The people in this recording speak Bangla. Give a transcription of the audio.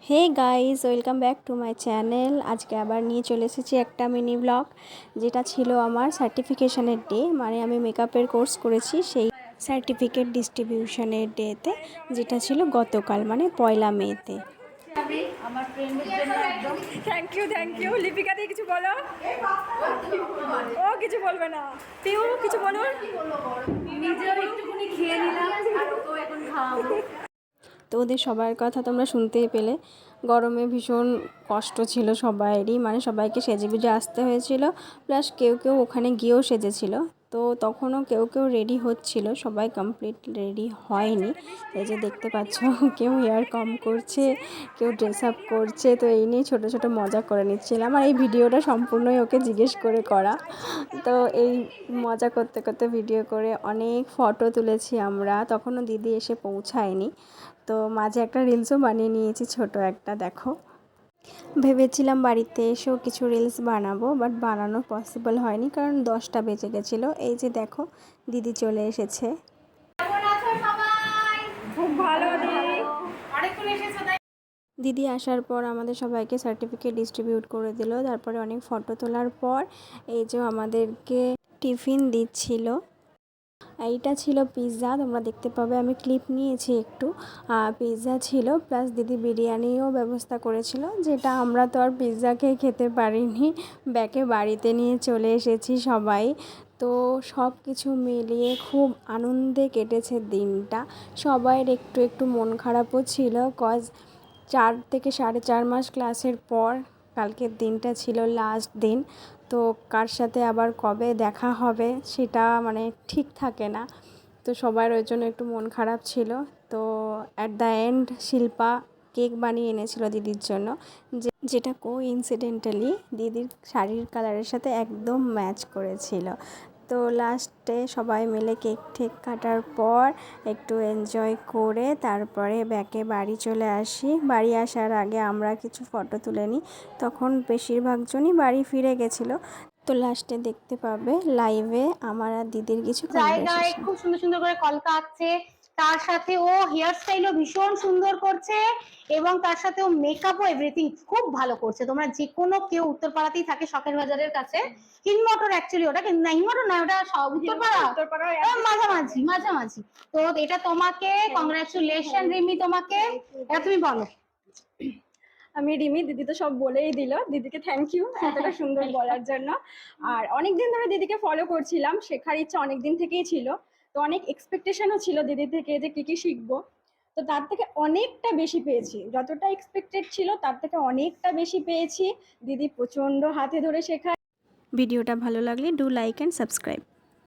Hey guys, welcome back to my channel. আজকে আবার নিয়ে চলে এসেছি একটা মিনি ব্লগ, যেটা ছিল আমার সার্টিফিকেশনের ডে। মানে আমি মেকআপের কোর্স করেছি, সেই সার্টিফিকেট ডিস্ট্রিবিউশনের ডেতে, যেটা ছিল গতকাল, মানে 1 মেতে। আমার ফ্রেন্ডের জন্য একদম থ্যাংক ইউ। লিপিকা দিয়ে কিছু বলো। ও কিছু বলবে না। পিউ কিছু বলুন। নিজেও একটুখানি খেয়ে নিলাম আর ওকেও এখন খাওয়াবো। তো ওদের সবার কথা তোমরা শুনতেই পেলে। গরমে ভীষণ কষ্ট ছিল সবাইয়েরই, মানে সবাইকে সেজেগুজে আসতে হয়েছিল, প্লাস কেউ কেউ ওখানে গিয়েও সেজেছিল। তো তখনও কেউ কেউ রেডি হচ্ছিল, সবাই কমপ্লিট রেডি হয়নি। এই যে দেখতে পাচ্ছ, কেউ হেয়ার কম করছে, কেউ ড্রেস আপ করছে। তো এই নিয়ে ছোটো ছোটো মজা করে নিচ্ছিলাম, আর এই ভিডিওটা সম্পূর্ণই ওকে জিজ্ঞেস করে করা। তো এই মজা করতে করতে ভিডিও করে অনেক ফটো তুলেছি আমরা। তখনও দিদি এসে পৌঁছায়নি। তো মাঝে একটা রিলসও বানিয়ে নিয়েছি, ছোট একটা। দেখো, ভেবেছিলাম বাড়িতে এসেও কিছু রিলস বানাবো, বাট বানানো পসিবল হয়নি, কারণ 10টা বেজে গেছিলো। এই যে দেখো, দিদি চলে এসেছে। খুব ভালো দিদি আসার পর আমাদের সবাইকে সার্টিফিকেট ডিস্ট্রিবিউট করে দিল। তারপরে অনেক ফটো তোলার পর এই যে আমাদেরকে টিফিন দিচ্ছিল। এইটা ছিল পিৎজা, তোমরা দেখতে পাবে, আমি ক্লিপ নিয়েছি একটু। পিৎজা ছিল, প্লাস দিদি বিরিয়ানিও ব্যবস্থা করেছিল, যেটা আমরা তো আর পিৎজা খেতে পারিনি, ব্যাকে বাড়িতে নিয়ে চলে এসেছি সবাই। তো সব কিছু মিলিয়ে খুব আনন্দে কেটেছে দিনটা। সবাইয়ের একটু একটু মন খারাপও ছিল, কজ 4 থেকে 4.5 মাস ক্লাসের পর কালকের দিনটা ছিল লাস্ট দিন। তো কার সাথে আবার কবে দেখা হবে সেটা মানে ঠিক থাকে না। তো সবার ওই জন্য একটু মন খারাপ ছিল। তো at the end Shilpa cake বানিয়ে এনেছিল দিদির জন্য, যেটা কোইন্সিডেন্টালি দিদির শাড়ির কালারের সাথে একদম ম্যাচ করেছিল। তো লাস্টে সবাই মিলে কেক ঠেক কাটার পর একটু এনজয় করে তারপরে ব্যাকে বাড়ি চলে আসি। বাড়ি আসার আগে আমরা কিছু ফটো তুলে নিই, তখন বেশিরভাগজনই বাড়ি ফিরে গেছিলো। তো লাস্টে দেখতে পাবে লাইভে আমার আর দিদির কিছু জায়গায় কনভারসেশন। খুব সুন্দর সুন্দর করে কলকা আঁকছে, তার সাথে ও হেয়ার স্টাইলও ভীষণ সুন্দর করছে, এবং তার সাথে ও মেকআপও এভরিথিং খুব ভালো করছে। তোমরা যে কোনো কেউ উত্তরপাড়াতেই থাকে, শখের বাজারের কাছে, হিন্দমোটর অ্যাকচুয়ালি ওটা, কিন্তু না হিন্দমোটর না, ওটা উত্তরপাড়া মাঝামাঝি মাঝামাঝি। তো এটা তোমাকে কংগ্রাচুলেশন রিমি, তোমাকে এটা তুমি বলো। আমি রিমি, দিদি তো সব বলেই দিল। দিদিকে থ্যাংক ইউ এতটা সুন্দর বলার জন্য। আর অনেক দিন ধরে দিদিকে ফলো করছিলাম, শেখার ইচ্ছা অনেক দিন থেকেই ছিল। তো অনেক এক্সপেকটেশনও ছিল দিদি থেকে, যে কী কী শিখবো। তো তার থেকে অনেকটা বেশি পেয়েছি, যতটা এক্সপেক্টেড ছিল তার থেকে অনেকটা বেশি পেয়েছি। দিদি প্রচণ্ড হাতে ধরে শেখায়। ভিডিওটা ভালো লাগলে ডু লাইক অ্যান্ড সাবস্ক্রাইব।